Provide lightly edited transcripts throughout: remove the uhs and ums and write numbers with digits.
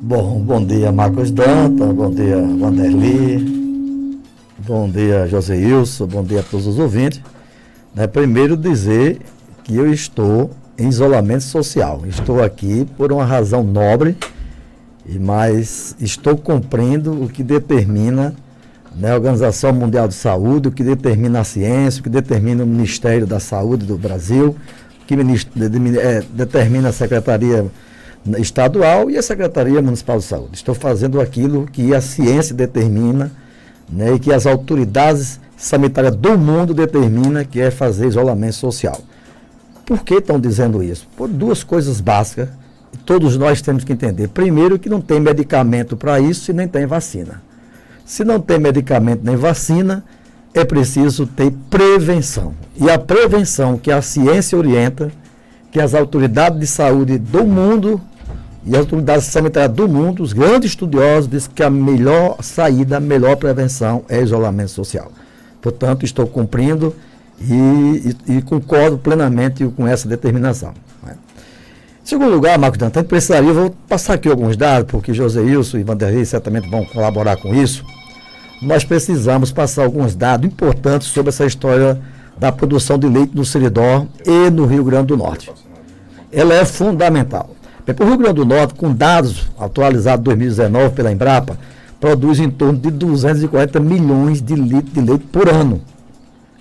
Bom dia, Marcos Danta, bom dia, Vanderly, bom dia, José Ilson, bom dia a todos os ouvintes. Primeiro dizer que eu estou em isolamento social. Estou aqui por uma razão nobre, mas estou cumprindo o que determina a Organização Mundial de Saúde, o que determina a ciência, o que determina o Ministério da Saúde do Brasil, o que determina a Secretaria Estadual e a Secretaria Municipal de Saúde. Estou fazendo aquilo que a ciência determina, e que as autoridades sanitárias do mundo determinam, que é fazer isolamento social. Por que estão dizendo isso? Por duas coisas básicas, que todos nós temos que entender. Primeiro, que não tem medicamento para isso e nem tem vacina. Se não tem medicamento nem vacina, é preciso ter prevenção. E a prevenção que a ciência orienta, que as autoridades de saúde do mundo e as autoridades sanitárias do mundo, os grandes estudiosos, dizem que a melhor saída, a melhor prevenção é isolamento social. Portanto, estou cumprindo e concordo plenamente com essa determinação. Em segundo lugar, Marcos Danta, precisaria, vou passar aqui alguns dados, porque José Ilson e Vanderlei certamente vão colaborar com isso. Nós precisamos passar alguns dados importantes sobre essa história da produção de leite no Seridó e no Rio Grande do Norte. Ela é fundamental. O Rio Grande do Norte, com dados atualizados de 2019 pela Embrapa, produz em torno de 240 milhões de litros de leite por ano.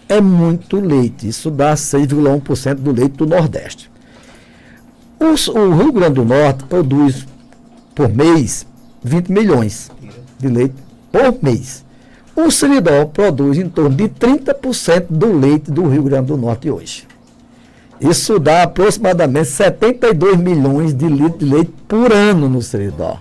É muito leite, isso dá 6,1% do leite do Nordeste. O Rio Grande do Norte produz por mês 20 milhões de leite por mês. O Seridó produz em torno de 30% do leite do Rio Grande do Norte hoje. Isso dá aproximadamente 72 milhões de litros de leite por ano no Seridó.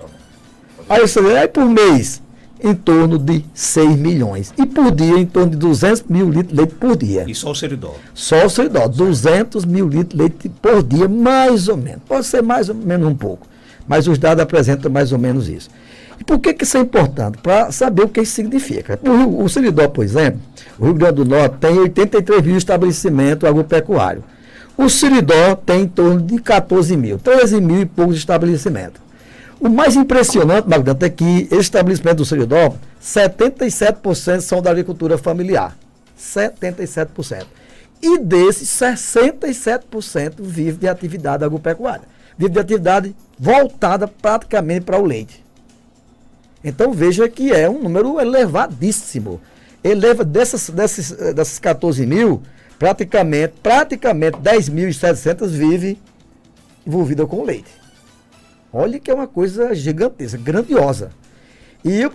Aí por mês, em torno de 6 milhões. E por dia, em torno de 200 mil litros de leite por dia. E só o Seridó? Só o Seridó, 200 mil litros de leite por dia, mais ou menos. Pode ser mais ou menos um pouco, mas os dados apresentam mais ou menos isso. E por que isso é importante? Para saber o que isso significa. O Seridó, por exemplo, o Rio Grande do Norte tem 83 mil estabelecimentos agropecuários. O Seridó tem em torno de 14 mil, 13 mil e poucos estabelecimentos. O mais impressionante, Magdanta, é que esse estabelecimento do Seridó, 77% são da agricultura familiar. 77%. E desses, 67% vive de atividade agropecuária. Vive de atividade voltada praticamente para o leite. Então veja que é um número elevadíssimo. Eleva dessas 14 mil, praticamente 10.700 vive envolvida com o leite. Olha que é uma coisa gigantesca, grandiosa. E eu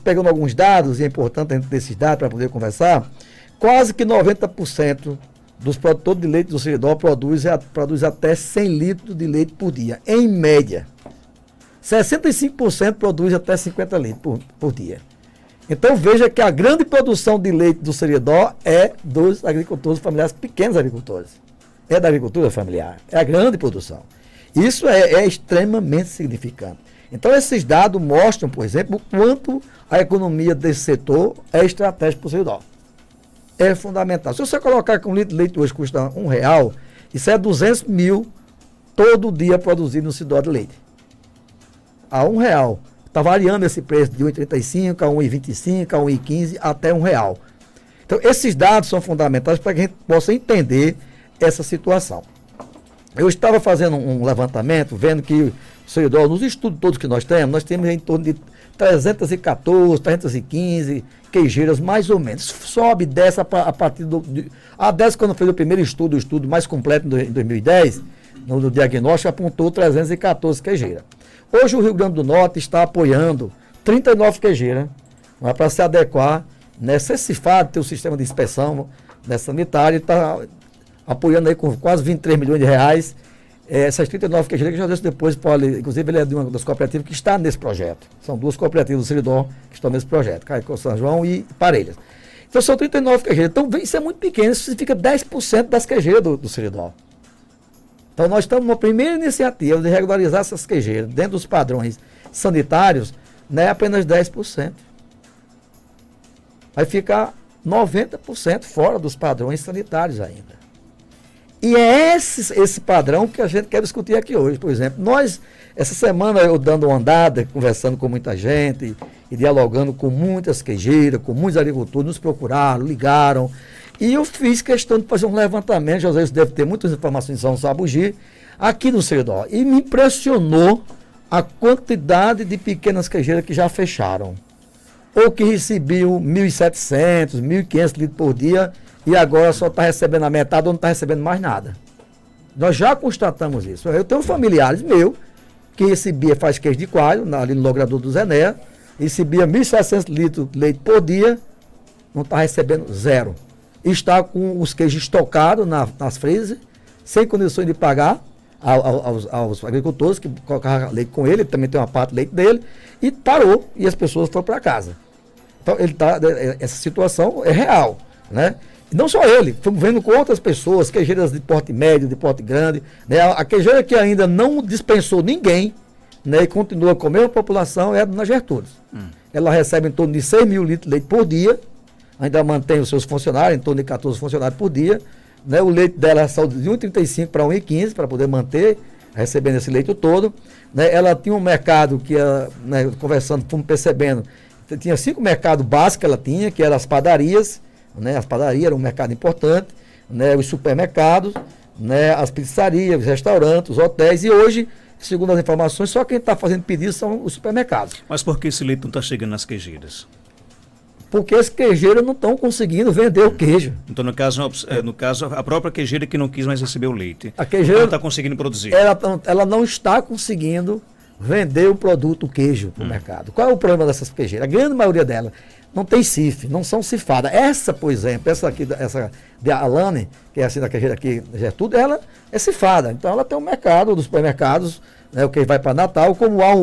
pegando alguns dados, e é importante dentro desses dados para poder conversar, quase que 90% dos produtores de leite do Seridó produz até 100 litros de leite por dia, em média. 65% produz até 50 litros por dia. Então veja que a grande produção de leite do Seridó é dos agricultores familiares, pequenos agricultores. É da agricultura familiar, é a grande produção. Isso é extremamente significante. Então esses dados mostram, por exemplo, o quanto a economia desse setor é estratégica para o Seridó. É fundamental. Se você colocar que um litro de leite hoje custa R$1, isso é 200 mil todo dia produzido no Seridó de leite. A R$1. Está variando esse preço de 1,35 a 1,25, a 1,15 até R$1. Então, esses dados são fundamentais para que a gente possa entender essa situação. Eu estava fazendo um levantamento, vendo que o Seridó, nos estudos todos que nós temos em torno de 314, 315 queijeiras, mais ou menos. Sobe, desce a partir a desce quando fez o primeiro estudo, o estudo mais completo em 2010, no diagnóstico, apontou 314 queijeiras. Hoje o Rio Grande do Norte está apoiando 39 queijeiras para se adequar nessa CIFAD, tem o sistema de inspeção sanitária, está apoiando aí com quase 23 milhões de reais essas 39 queijeiras, que já disse depois, inclusive ele é de uma das cooperativas que está nesse projeto. São duas cooperativas do Seridó que estão nesse projeto, Caicó São João e Parelhas. Então são 39 queijeiras. Então isso é muito pequeno, isso significa 10% das queijeiras do Seridó. Então nós estamos numa primeira iniciativa de regularizar essas queijeiras dentro dos padrões sanitários, apenas 10%. Vai ficar 90% fora dos padrões sanitários ainda. E é esse padrão que a gente quer discutir aqui hoje. Por exemplo, essa semana eu dando uma andada, conversando com muita gente e dialogando com muitas queijeiras, com muitos agricultores, nos procuraram, ligaram. E eu fiz questão de fazer um levantamento, às vezes deve ter muitas informações em São Sabugi, aqui no Seridó. E me impressionou a quantidade de pequenas queijeiras que já fecharam. Ou que recebiam 1.700, 1.500 litros por dia e agora só está recebendo a metade ou não está recebendo mais nada. Nós já constatamos isso. Eu tenho familiares meus que recebia faz queijo de coalho, ali no logrador do Zené, recebia 1.700 litros de leite por dia, não está recebendo zero. Está com os queijos estocados nas freezers, sem condições de pagar aos agricultores que colocavam leite com ele também tem uma parte do leite dele, e parou, e as pessoas foram para casa. Então, essa situação é real, né? E não só ele, fomos vendo com outras pessoas, queijeiras de porte médio, de porte grande, né? A queijeira que ainda não dispensou ninguém, né? E continua com a mesma população é a Dona Gertrudes. Ela recebe em torno de 6 mil litros de leite por dia, ainda mantém os seus funcionários, em torno de 14 funcionários por dia, né? O leite dela saiu de 1,35 para 1,15 para poder manter, recebendo esse leite todo, né? Ela tinha um mercado que, né, conversando, fomos percebendo, tinha 5 mercados básicos que ela tinha, que eram as padarias, né? As padarias eram um mercado importante, né? Os supermercados, né? As pizzarias, os restaurantes, os hotéis, e hoje, segundo as informações, só quem está fazendo pedido são os supermercados. Mas por que esse leite não está chegando nas queijeiras? Porque as queijeiras não estão conseguindo vender o queijo. Então, no caso, a própria queijeira que não quis mais receber o leite, a queijeira não está conseguindo produzir. Ela não está conseguindo vender o produto, o queijo, para o mercado. Qual é o problema dessas queijeiras? A grande maioria delas não tem CIF, não são cifadas. Essa, por exemplo, essa de Alane, que é assim da queijeira aqui, Gertrude, ela é cifada. Então, ela tem um mercado dos supermercados, né, o que vai para Natal, como há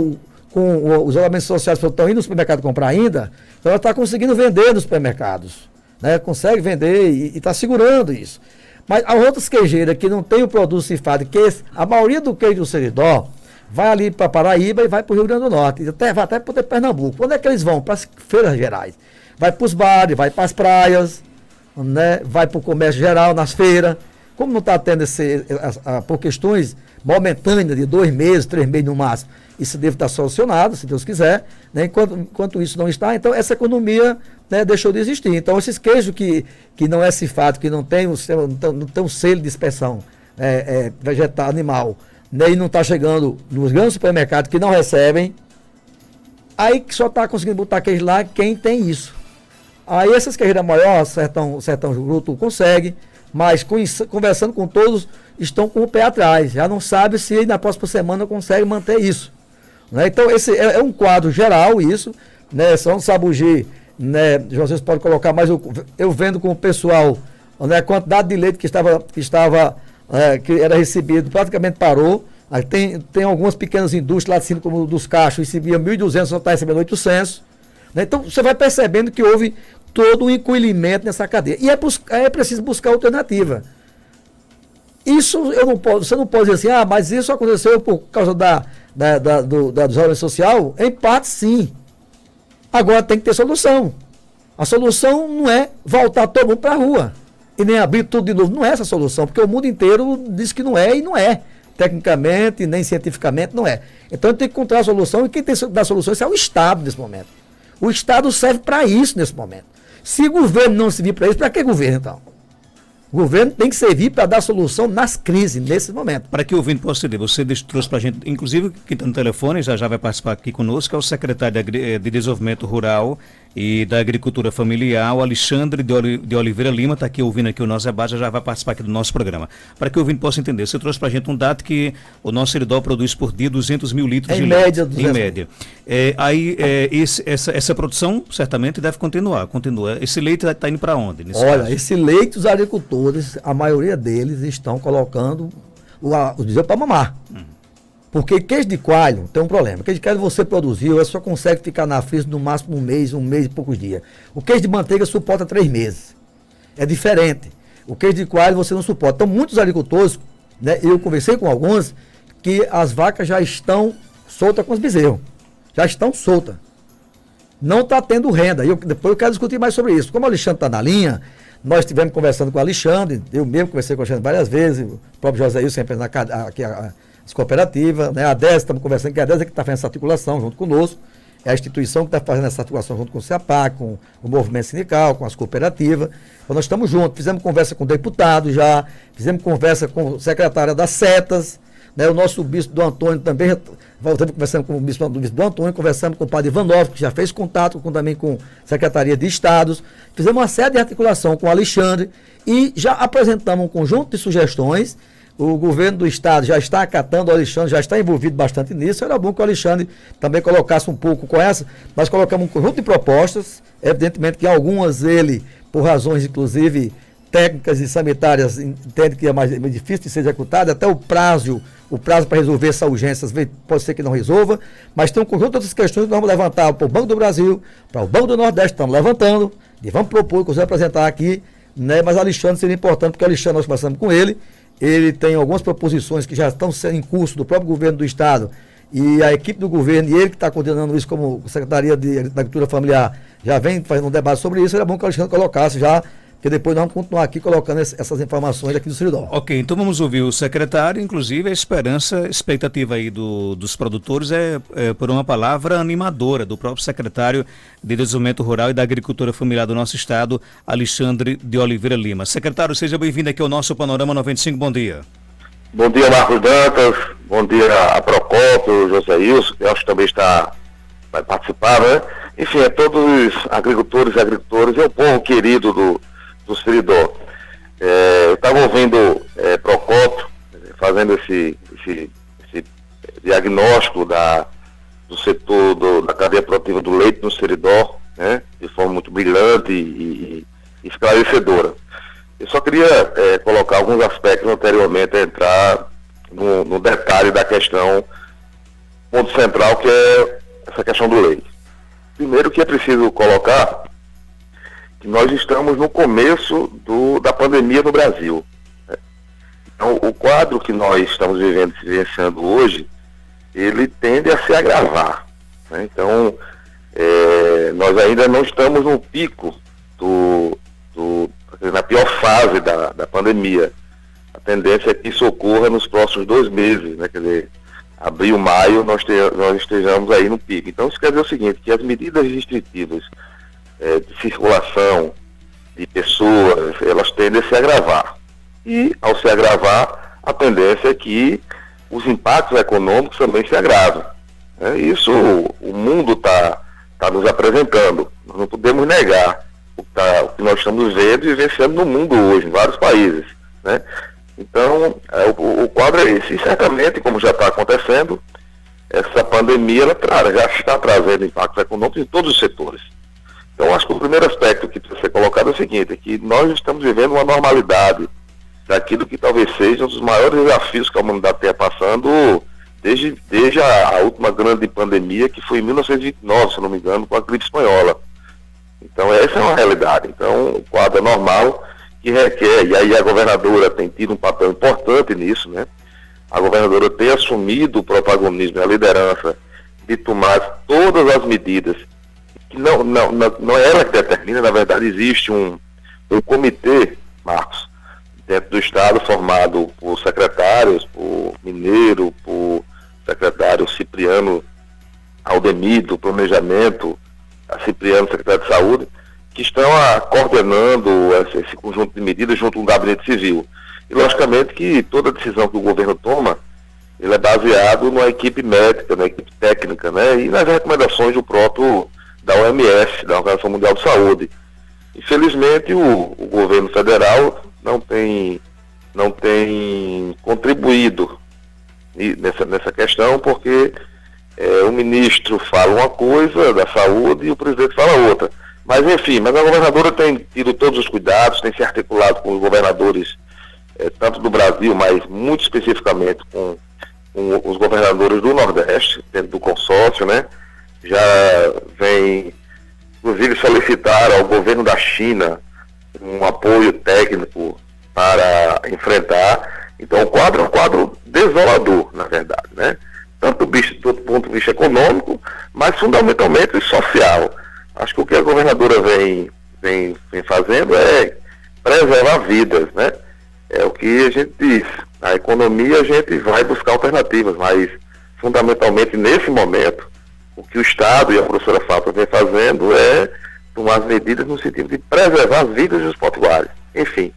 com os elementos sociais que estão indo no supermercado comprar ainda, então ela está conseguindo vender nos supermercados, né? Consegue vender e está segurando isso. Mas há outras queijeiras que não têm o produto cifado, que a maioria do queijo do Seridó vai ali para Paraíba e vai para o Rio Grande do Norte, vai até para Pernambuco. Onde é que eles vão? Para as feiras gerais. Vai para os bares, vai para as praias, né? Vai para o comércio geral, nas feiras. Como não está tendo por questões momentâneas de 2 meses, 3 meses no máximo, isso deve estar solucionado, se Deus quiser, né? Enquanto isso não está, então essa economia, né, deixou de existir. Então esses queijos que não é cifado, que não tem um selo de inspeção vegetal, animal, né, e não está chegando nos grandes supermercados que não recebem, aí que só está conseguindo botar queijo lá quem tem isso. Aí essas queijeiras maiores, Sertão Bruto consegue, mas conversando com todos, estão com o pé atrás. Já não sabe se na próxima semana consegue manter isso, né? Então, esse é um quadro geral, isso, né? São Sabugi, né? Vocês podem colocar, mas eu vendo com o pessoal, né? A quantidade de leite que era recebido, praticamente parou. Aí tem algumas pequenas indústrias lá de cima, como dos cachos, recebia 1.200, só está recebendo 800. Né? Então, você vai percebendo que houve todo um encolhimento nessa cadeia. E é preciso buscar alternativa. Isso você não pode dizer assim, mas isso aconteceu por causa do desenvolvimento social? Em parte, sim. Agora tem que ter solução. A solução não é voltar todo mundo para a rua e nem abrir tudo de novo. Não é essa a solução, porque o mundo inteiro diz que não é e não é. Tecnicamente, nem cientificamente, não é. Então tem que encontrar a solução, e quem tem que dar a solução é o Estado nesse momento. O Estado serve para isso nesse momento. Se o governo não servir para isso, para que governo então? O governo tem que servir para dar solução nas crises, nesse momento. Para que o ouvinte possa entender, você trouxe para a gente, inclusive, que está no telefone, já vai participar aqui conosco, é o secretário de Desenvolvimento Rural e da Agricultura Familiar, o Alexandre de Oliveira Lima, está aqui ouvindo aqui o nosso debate, já vai participar aqui do nosso programa. Para que o ouvinte possa entender, você trouxe para a gente um dado que o nosso Seridó produz por dia 200 mil litros de leite. Em média. Essa produção certamente deve continuar. Esse leite está indo para onde? Olha, esse leite, os agricultores, a maioria deles estão colocando o diesel para mamar. Porque queijo de coalho tem um problema. Queijo de coalho você produziu, você só consegue ficar na freezer no máximo um mês e poucos dias. O queijo de manteiga suporta 3 meses. É diferente. O queijo de coalho você não suporta. Então muitos agricultores, né, eu conversei com alguns, que as vacas já estão soltas com os bezerros. Já estão soltas. Não está tendo renda. Depois eu quero discutir mais sobre isso. Como o Alexandre está na linha, nós estivemos conversando com o Alexandre, eu mesmo conversei com o Alexandre várias vezes, o próprio José Wilson representando aqui as cooperativas, né? A DES, estamos conversando com a DES, que está fazendo essa articulação junto conosco, é a instituição que está fazendo essa articulação junto com o CEAPAC, com o movimento sindical, com as cooperativas. Então nós estamos juntos, fizemos conversa com o deputado já, fizemos conversa com o secretário das setas, né? O nosso bispo do Antônio também, voltamos conversando com o bispo do Antônio, conversamos com o padre Ivanov, que já fez contato também com a Secretaria de Estados, fizemos uma série de articulação com o Alexandre e já apresentamos um conjunto de sugestões. O governo do estado já está acatando, o Alexandre já está envolvido bastante nisso. Era bom que o Alexandre também colocasse um pouco com essa. Nós colocamos um conjunto de propostas, evidentemente que algumas ele, por razões inclusive técnicas e sanitárias, entende que é mais difícil de ser executado, até o prazo para resolver essas urgências pode ser que não resolva, mas tem um conjunto de outras questões que nós vamos levantar para o Banco do Brasil, para o Banco do Nordeste, estamos levantando, e vamos propor, inclusive apresentar aqui, né? Mas Alexandre seria importante, porque o Alexandre nós conversamos com ele tem algumas proposições que já estão sendo em curso do próprio governo do estado, e a equipe do governo, e ele que está coordenando isso como Secretaria de Agricultura Familiar, já vem fazendo um debate sobre isso. Era bom que o Alexandre colocasse já, porque depois nós vamos continuar aqui colocando essas informações aqui do Seridó. Ok, então vamos ouvir o secretário. Inclusive a expectativa aí dos produtores é por uma palavra animadora do próprio secretário de Desenvolvimento Rural e da Agricultura Familiar do nosso estado, Alexandre de Oliveira Lima. Secretário, seja bem-vindo aqui ao nosso Panorama 95, bom dia. Bom dia, Marcos Dantas, bom dia a Procópio, José Wilson, que eu acho que também vai participar, né? Enfim, a todos os agricultores e agricultoras, é o povo querido do Seridó. Eu estava ouvindo Procópio fazendo esse diagnóstico do setor da cadeia produtiva do leite no Seridó, né? De forma muito brilhante e esclarecedora. Eu só queria colocar alguns aspectos anteriormente a entrar no detalhe da questão, ponto central, que é essa questão do leite. Primeiro que é preciso colocar que nós estamos no começo da pandemia no Brasil. Então, o quadro que nós estamos vivenciando hoje, ele tende a se agravar, né? Então, nós ainda não estamos no pico na pior fase da pandemia. A tendência é que isso ocorra nos próximos 2 meses, né? Quer dizer, abril, maio, nós estejamos aí no pico. Então, isso quer dizer o seguinte, que as medidas restritivas de circulação de pessoas, elas tendem a se agravar. E, ao se agravar, a tendência é que os impactos econômicos também se agravem, né? Isso o mundo está nos apresentando. Nós não podemos negar o que nós estamos vendo e vivenciando no mundo hoje, em vários países, né? Então, o quadro é esse. E certamente, como já está acontecendo, essa pandemia já está trazendo impactos econômicos em todos os setores. Então, acho que o primeiro aspecto que precisa ser colocado é o seguinte, é que nós estamos vivendo uma normalidade daquilo que talvez seja um dos maiores desafios que a humanidade tenha passando desde a última grande pandemia, que foi em 1929, se não me engano, com a gripe espanhola. Então, essa é uma realidade. Então, o quadro é normal, que requer, e aí a governadora tem tido um papel importante nisso, né? A governadora tem assumido o protagonismo e a liderança de tomar todas as medidas, que não é ela que determina. Na verdade, existe um comitê, Marcos, dentro do Estado, formado por secretários, por Mineiro, por secretário Cipriano Aldemir, do Planejamento, a Cipriano, secretário de Saúde, que estão coordenando esse conjunto de medidas junto com o Gabinete Civil. E, logicamente, que toda decisão que o governo toma, ele é baseado numa equipe médica, na equipe técnica, né? E nas recomendações da OMS, da Organização Mundial de Saúde. Infelizmente, o governo federal não tem contribuído nessa questão, porque o ministro fala uma coisa da saúde e o presidente fala outra. Mas, enfim, a governadora tem tido todos os cuidados, tem se articulado com os governadores, tanto do Brasil, mas muito especificamente com os governadores do Nordeste, dentro do consórcio, né? Já vem, inclusive, solicitar ao governo da China um apoio técnico para enfrentar. Então, o quadro é um quadro desolador, na verdade, né? Tanto do ponto de vista econômico, mas fundamentalmente social. Acho que o que a governadora vem fazendo é preservar vidas, né? É o que a gente diz. Na economia a gente vai buscar alternativas, mas fundamentalmente nesse momento, o que o Estado e a professora Fátima vem fazendo é tomar as medidas no sentido de preservar as vidas dos potiguares. Enfim,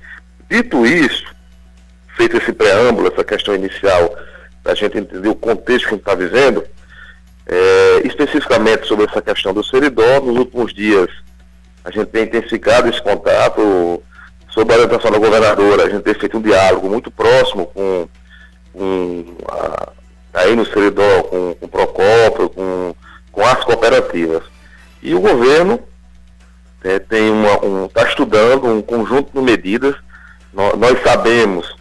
dito isso, feito esse preâmbulo, essa questão inicial, para a gente entender o contexto que a gente está vivendo, especificamente sobre essa questão do seridó, nos últimos dias a gente tem intensificado esse contato, sob a orientação da governadora, a gente tem feito um diálogo muito próximo aí no seridó, com o Procópio, com as cooperativas. E o governo está estudando um conjunto de medidas. Nós sabemos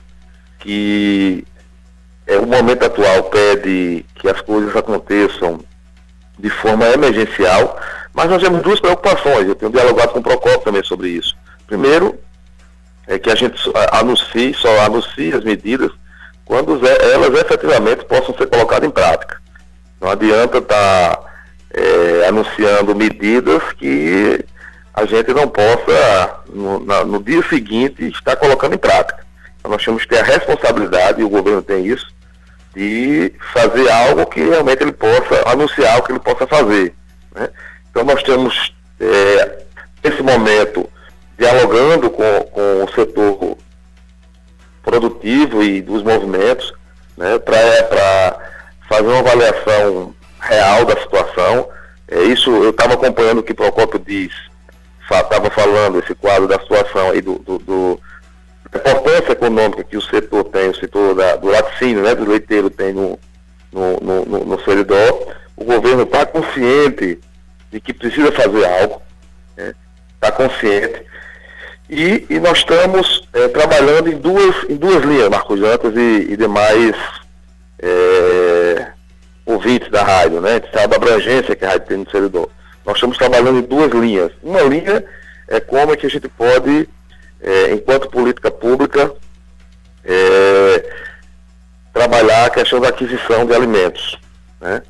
que o momento atual pede que as coisas aconteçam de forma emergencial, mas nós temos duas preocupações. Eu tenho dialogado com o Procópio também sobre isso. Primeiro, é que a gente só anuncie as medidas quando elas efetivamente possam ser colocadas em prática. Não adianta estar anunciando medidas que a gente não possa, no dia seguinte, estar colocando em prática. Então nós temos que ter a responsabilidade, e o governo tem isso, de fazer algo que realmente ele possa anunciar, o que ele possa fazer, né? Então nós temos, nesse momento, dialogando com o setor produtivo e dos movimentos, né, para fazer uma avaliação real da situação. Isso eu estava acompanhando o que o Procópio estava falando, esse quadro da situação aí da importância econômica que o setor tem, o setor do laticínio, né, do leiteiro tem no seridó. O governo está consciente de que precisa fazer algo, está consciente. E nós estamos trabalhando em duas linhas, Marcos Dantas e demais ouvintes da rádio, né? A gente sabe a abrangência que a rádio tem no seridó. Nós estamos trabalhando em duas linhas. Uma linha é como é que a gente pode, enquanto política pública, trabalhar a questão da aquisição de alimentos, né?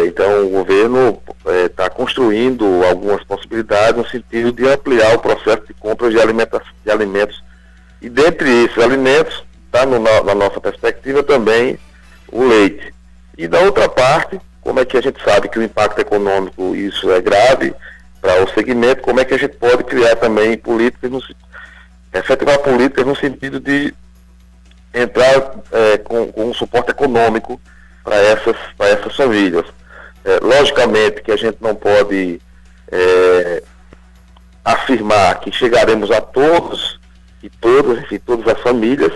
Então o governo está construindo algumas possibilidades no sentido de ampliar o processo de compra de alimentos, e dentre esses alimentos está na nossa perspectiva também o leite. E da outra parte, como é que a gente sabe que o impacto econômico, isso é grave para o segmento, como é que a gente pode criar também políticas, efetivar políticas no sentido de entrar com um suporte econômico para essas famílias. Logicamente que a gente não pode afirmar que chegaremos a todos e todas, enfim, todas as famílias,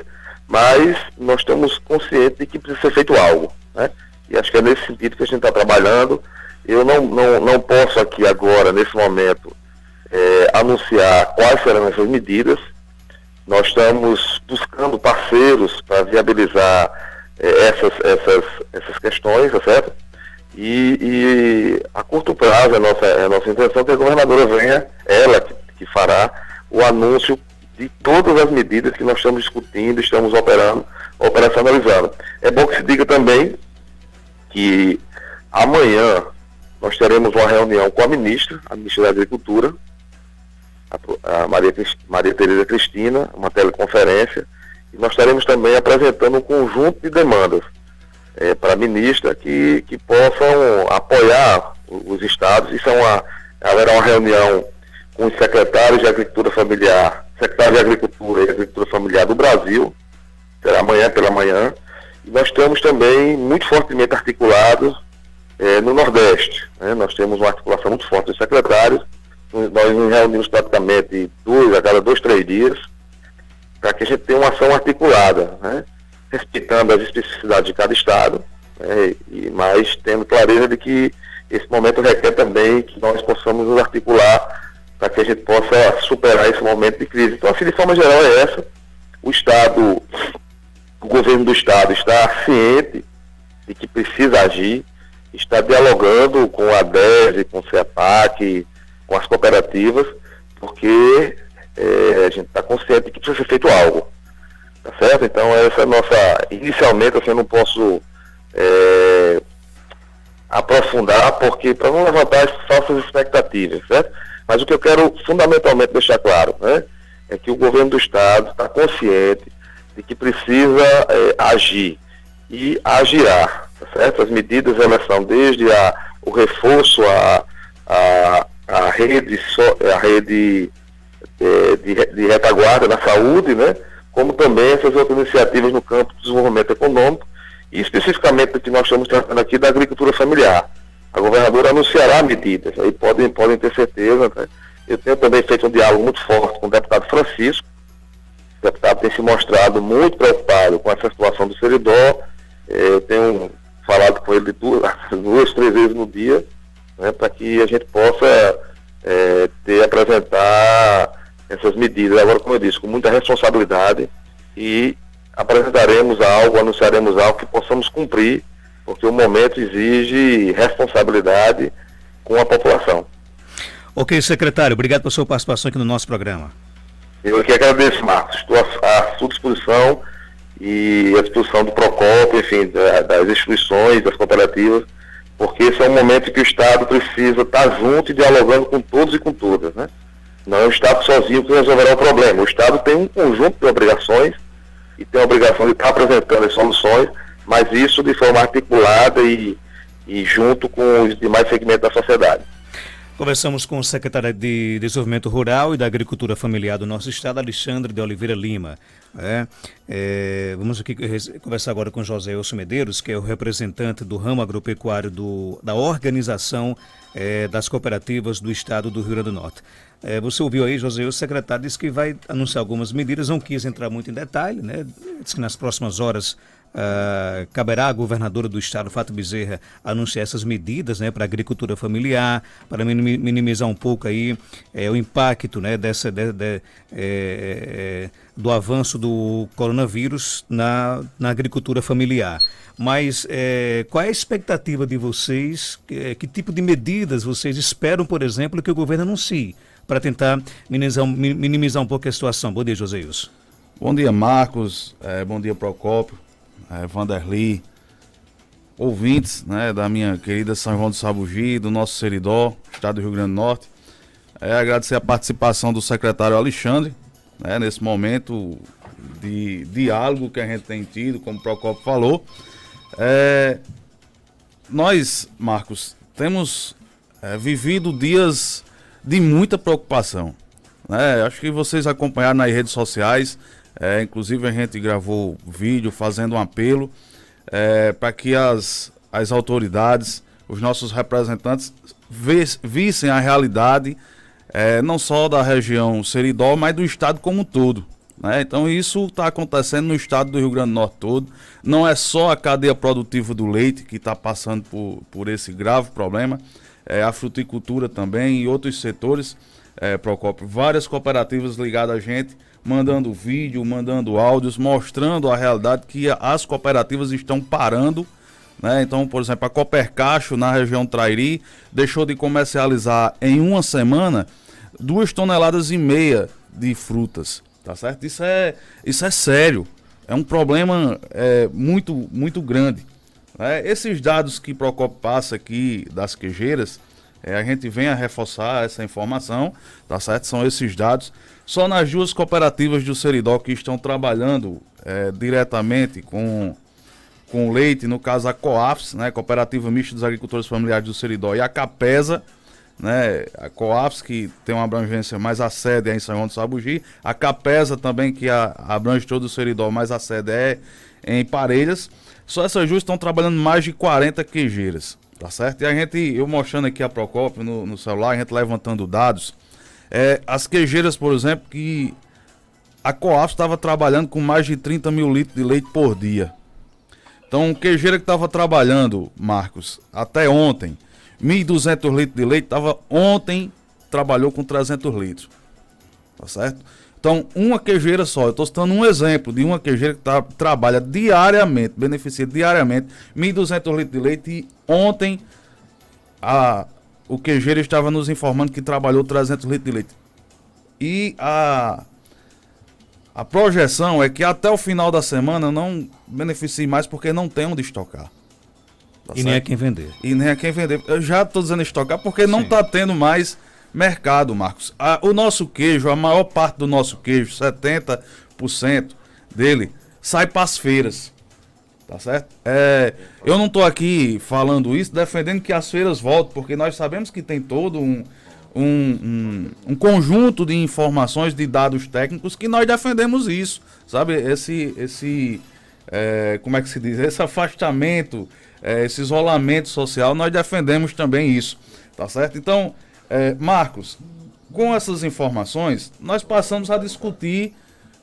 mas nós estamos conscientes de que precisa ser feito algo, né? E acho que é nesse sentido que a gente está trabalhando. Eu não posso aqui agora, nesse momento, anunciar quais serão essas medidas. Nós estamos buscando parceiros para viabilizar essas questões, tá certo? E a curto prazo, a nossa intenção é que a governadora venha, ela que fará o anúncio de todas as medidas que nós estamos discutindo, estamos operacionalizando. É bom que se diga também que amanhã nós teremos uma reunião com a ministra da Agricultura, a Maria Tereza Cristina, uma teleconferência, e nós estaremos também apresentando um conjunto de demandas para a ministra que possam apoiar os estados. Haverá uma reunião com os secretários de Agricultura Familiar, secretário de Agricultura e Agricultura Familiar do Brasil, será amanhã pela manhã, e nós estamos também muito fortemente articulados no Nordeste, né? Nós temos uma articulação muito forte dos secretários. Nós nos reunimos praticamente a cada 2, 3 dias, para que a gente tenha uma ação articulada, né? Respeitando as especificidades de cada estado, né? Mas tendo clareza de que esse momento requer também que nós possamos nos articular para que a gente possa superar esse momento de crise. Então, assim, de forma geral é essa. O governo do estado está ciente de que precisa agir, está dialogando com a ADES, com o CEPAC, com as cooperativas, porque a gente está consciente de que precisa ser feito algo, tá certo? Então essa é a nossa, inicialmente assim, eu não posso aprofundar, porque para não levantar as falsas expectativas, certo? Mas o que eu quero fundamentalmente deixar claro, né, é que o governo do estado está consciente de que precisa agir e agirá, tá certo? As medidas elas são desde o reforço à rede de retaguarda na saúde, né? Como também essas outras iniciativas no campo do desenvolvimento econômico e especificamente do que nós estamos tratando aqui da agricultura familiar. A governadora anunciará medidas, aí podem ter certeza, né? Eu tenho também feito um diálogo muito forte com o deputado Francisco. O deputado tem se mostrado muito preocupado com essa situação do Seridó. Eu tenho falado com ele duas, 3 vezes no dia, né, para que a gente possa apresentar essas medidas. Agora, como eu disse, com muita responsabilidade, e apresentaremos anunciaremos algo que possamos cumprir, porque o momento exige responsabilidade com a população. Ok, secretário, obrigado pela sua participação aqui no nosso programa. Eu que agradeço, Marcos. Estou à sua disposição e à disposição do Procópio, enfim, das instituições, das cooperativas, porque esse é um momento que o Estado precisa estar junto e dialogando com todos e com todas, né? Não é o Estado sozinho que resolverá o problema. O Estado tem um conjunto de obrigações e tem a obrigação de estar apresentando as soluções, mas isso de forma articulada e junto com os demais segmentos da sociedade. Conversamos com o secretário de Desenvolvimento Rural e da Agricultura Familiar do nosso estado, Alexandre de Oliveira Lima. Vamos aqui conversar agora com José Ilson Medeiros, que é o representante do ramo agropecuário da Organização das Cooperativas do Estado do Rio Grande do Norte. Você ouviu aí, José Ilson, o secretário disse que vai anunciar algumas medidas, não quis entrar muito em detalhe, né? Disse que nas próximas horas caberá à governadora do estado, Fátima Bezerra, anunciar essas medidas, né, para a agricultura familiar, para minimizar um pouco aí o impacto, né, do avanço do coronavírus na agricultura familiar. Mas qual é a expectativa de vocês? Que tipo de medidas vocês esperam, por exemplo, que o governo anuncie para tentar minimizar um pouco a situação? Bom dia, José Ilson. Bom dia, Marcos. Bom dia, Procópio. Vanderli, ouvintes, né, da minha querida São João do Sabugi, do nosso Seridó, estado do Rio Grande do Norte. Agradecer a participação do secretário Alexandre, né, nesse momento de diálogo que a gente tem tido, como o Procópio falou. Nós, Marcos, temos vivido dias de muita preocupação, né? Acho que vocês acompanharam nas redes sociais. Inclusive a gente gravou vídeo fazendo um apelo para que as autoridades, os nossos representantes vissem a realidade não só da região Seridó, mas do estado como um todo, né? Então isso está acontecendo no estado do Rio Grande do Norte todo. Não é só a cadeia produtiva do leite que está passando por esse grave problema, a fruticultura também e outros setores, Procópio, várias cooperativas ligadas a gente, mandando vídeo, mandando áudios, mostrando a realidade que as cooperativas estão parando, né? Então, por exemplo, a Copercacho, na região Trairi, deixou de comercializar em uma semana 2,5 toneladas de frutas, tá certo? Isso é sério, é um problema muito, muito grande. Esses dados que Procópio passa aqui das queijeiras, a gente vem a reforçar essa informação, tá certo? São esses dados. Só nas 2 cooperativas do Seridó que estão trabalhando diretamente com leite, no caso a COAFS, né, Cooperativa Mista dos Agricultores Familiares do Seridó, e a CAPESA, né, a COAFS, que tem uma abrangência, mais a sede é em São João do Sabugi, a CAPESA também, que abrange todo o Seridó, mas a sede é em Parelhas. Só essas 2 estão trabalhando mais de 40 queijeiras, tá certo? E eu mostrando aqui a Procópio no celular, a gente levantando dados. As queijeiras, por exemplo, que a COAFS estava trabalhando com mais de 30 mil litros de leite por dia. Então, queijeira que estava trabalhando, Marcos, até ontem, 1.200 litros de leite, trabalhou com 300 litros. Tá certo? Então, uma queijeira só, eu estou citando um exemplo de uma queijeira que trabalha diariamente, beneficia diariamente 1.200 litros de leite, e ontem o queijeiro estava nos informando que trabalhou 300 litros de leite. E a projeção é que até o final da semana não beneficie mais, porque não tem onde estocar. Tá e certo? Nem a quem vender. E nem a quem vender. Eu já estou dizendo estocar porque não está tendo mais mercado, Marcos. O nosso queijo, a maior parte do nosso queijo, 70% dele, sai para as feiras. Tá certo? Eu não estou aqui falando isso, defendendo que as feiras voltem, porque nós sabemos que tem todo um conjunto de informações, de dados técnicos, que nós defendemos isso, sabe? Como é que se diz? Esse afastamento, esse isolamento social, nós defendemos também isso, tá certo? Então, Marcos, com essas informações, nós passamos a discutir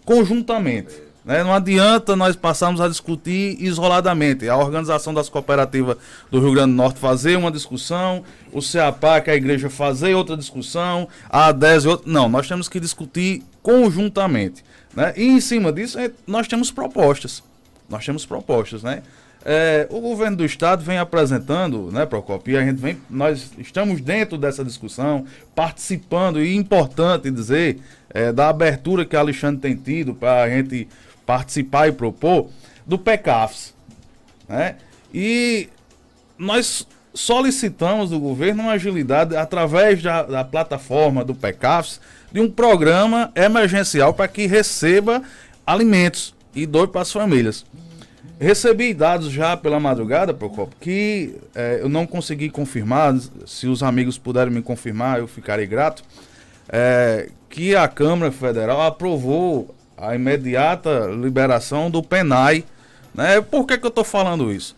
conjuntamente. Não adianta nós passarmos a discutir isoladamente. A Organização das Cooperativas do Rio Grande do Norte fazer uma discussão, o CEAPAC, a igreja fazer outra discussão, a ADES outra. Não, nós temos que discutir conjuntamente. Né? E em cima disso, nós temos propostas. Né? O governo do estado vem apresentando, né, Procopio, e nós estamos dentro dessa discussão, participando, e é importante dizer da abertura que a Alexandre tem tido para a gente participar e propor do PECAFS, né? E nós solicitamos do governo uma agilidade através da plataforma do PECAFS de um programa emergencial para que receba alimentos e doe para as famílias. Recebi dados já pela madrugada, Procopio, que eu não consegui confirmar. Se os amigos puderem me confirmar, eu ficarei grato, que a Câmara Federal aprovou a imediata liberação do PENAI. Né? Por que eu estou falando isso?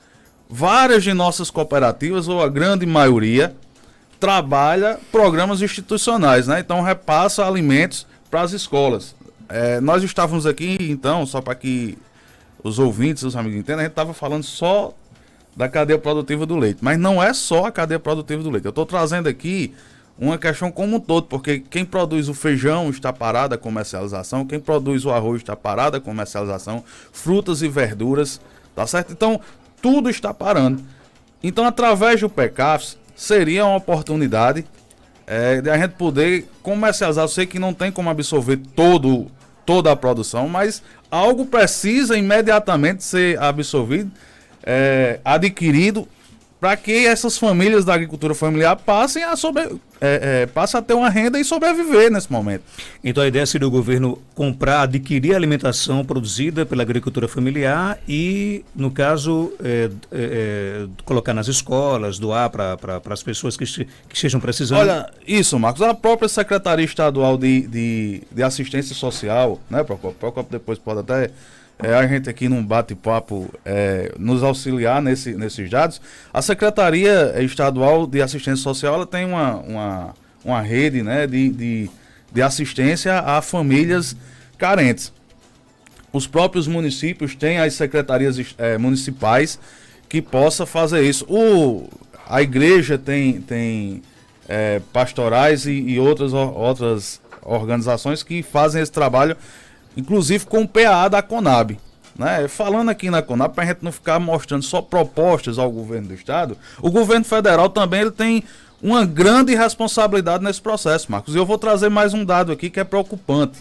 Várias de nossas cooperativas, ou a grande maioria, trabalha programas institucionais, né? Então repassa alimentos para as escolas. Nós estávamos aqui, então, só para que os ouvintes, os amigos entendam, a gente estava falando só da cadeia produtiva do leite, mas não é só a cadeia produtiva do leite. Eu estou trazendo aqui uma questão como um todo, porque quem produz o feijão está parado a comercialização, quem produz o arroz está parado a comercialização, frutas e verduras, tá certo? Então, tudo está parando. Então, através do PECAFS, seria uma oportunidade de a gente poder comercializar. Eu sei que não tem como absorver toda a produção, mas algo precisa imediatamente ser absorvido, adquirido, para que essas famílias da agricultura familiar passem a ter uma renda e sobreviver nesse momento. Então a ideia seria o governo adquirir a alimentação produzida pela agricultura familiar e, no caso, colocar nas escolas, doar para as pessoas que estejam precisando. Olha, isso, Marcos, a própria Secretaria Estadual de Assistência Social, né, Procopio depois pode até a gente aqui num bate-papo nos auxiliar nesses dados. A Secretaria Estadual de Assistência Social, ela tem uma rede, né, de assistência a famílias carentes. Os próprios municípios têm as secretarias municipais que possa fazer isso. A igreja tem pastorais e outras organizações que fazem esse trabalho, inclusive com o PAA da Conab. Né? Falando aqui na Conab, para a gente não ficar mostrando só propostas ao governo do estado, o governo federal também ele tem uma grande responsabilidade nesse processo, Marcos. E eu vou trazer mais um dado aqui que é preocupante.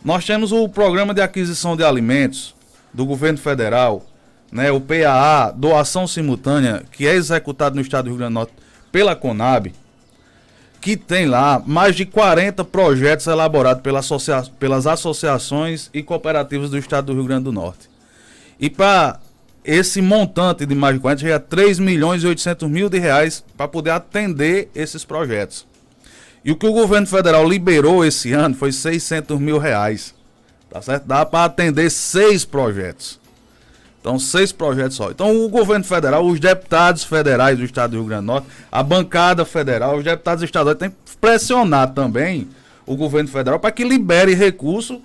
Nós temos o Programa de Aquisição de Alimentos do governo federal, né? O PAA, Doação Simultânea, que é executado no estado do Rio Grande do Norte pela Conab, que tem lá mais de 40 projetos elaborados pelas associações e cooperativas do estado do Rio Grande do Norte. E para esse montante de mais de 40, já é 3 milhões e 800 mil de reais para poder atender esses projetos. E o que o governo federal liberou esse ano foi 600 mil reais. Tá certo? Dá para atender 6 projetos. Então, 6 projetos só. Então, o governo federal, os deputados federais do estado do Rio Grande do Norte, a bancada federal, os deputados estaduais têm que pressionar também o governo federal para que libere recurso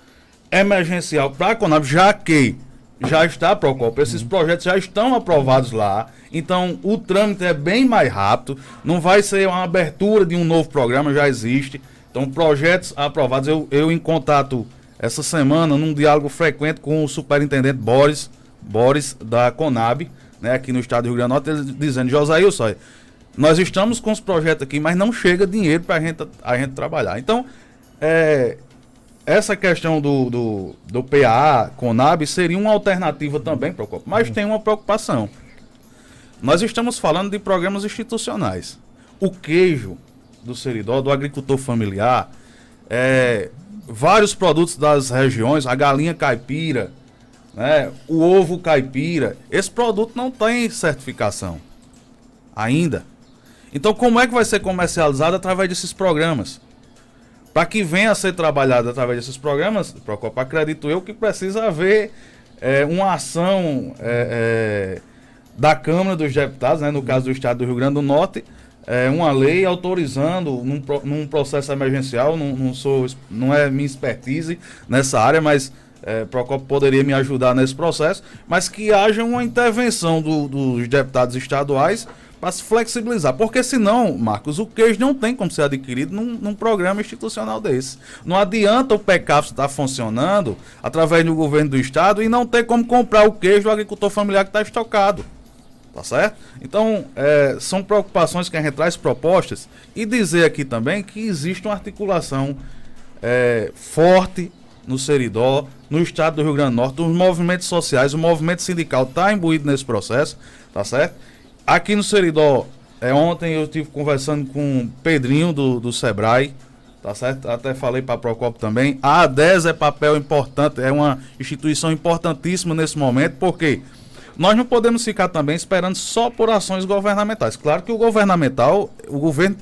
emergencial para a Conab, já que já está, Procopio, esses projetos já estão aprovados lá. Então, o trâmite é bem mais rápido. Não vai ser uma abertura de um novo programa, já existe. Então, projetos aprovados. Eu em contato essa semana, num diálogo frequente com o superintendente Boris da Conab, né, aqui no estado do Rio Grande do Norte, ele dizendo: Josailson, nós estamos com os projetos aqui, mas não chega dinheiro para a gente trabalhar. Então, essa questão do PAA, Conab, seria uma alternativa também, Procopio, mas tem uma preocupação. Nós estamos falando de programas institucionais. O queijo do Seridó, do agricultor familiar, vários produtos das regiões, a galinha caipira, né, o ovo caipira, esse produto não tem certificação ainda. Então, como é que vai ser comercializado através desses programas? Para que venha a ser trabalhado através desses programas, Procopio, acredito eu que precisa haver uma ação da Câmara dos Deputados, né, no caso do Estado do Rio Grande do Norte, uma lei autorizando num processo emergencial, não é minha expertise nessa área, mas Procopio poderia me ajudar nesse processo, mas que haja uma intervenção dos deputados estaduais para se flexibilizar, porque senão, Marcos, o queijo não tem como ser adquirido num programa institucional desse. Não adianta o PECAF estar funcionando através do governo do estado e não ter como comprar o queijo do agricultor familiar que está estocado. Tá certo? Então, são preocupações que a gente traz propostas, e dizer aqui também que existe uma articulação forte no Seridó, no estado do Rio Grande do Norte, os movimentos sociais, o movimento sindical está imbuído nesse processo, tá certo? Aqui no Seridó, ontem eu estive conversando com o Pedrinho do Sebrae, tá certo? Até falei para a Procopio também. A ADES é papel importante, é uma instituição importantíssima nesse momento, porque nós não podemos ficar também esperando só por ações governamentais. Claro que o governo